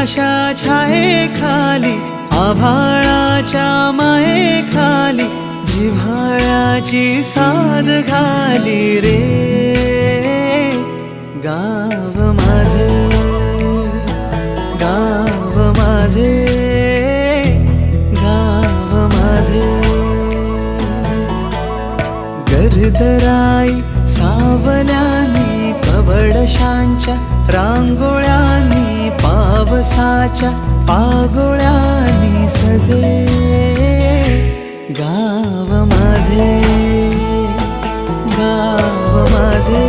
फुलाशा छाये खाली आभाळाच्या माये खाली जिव्हाळ्याची साद घाली रे गाव माझे गाव माझे गाव माझे गर्दराई सावल्यानी कवडशांच्या रांगोळ्यांनी पावसाच्या पागोळ्यांनी सजे गाव माझे गाव माझे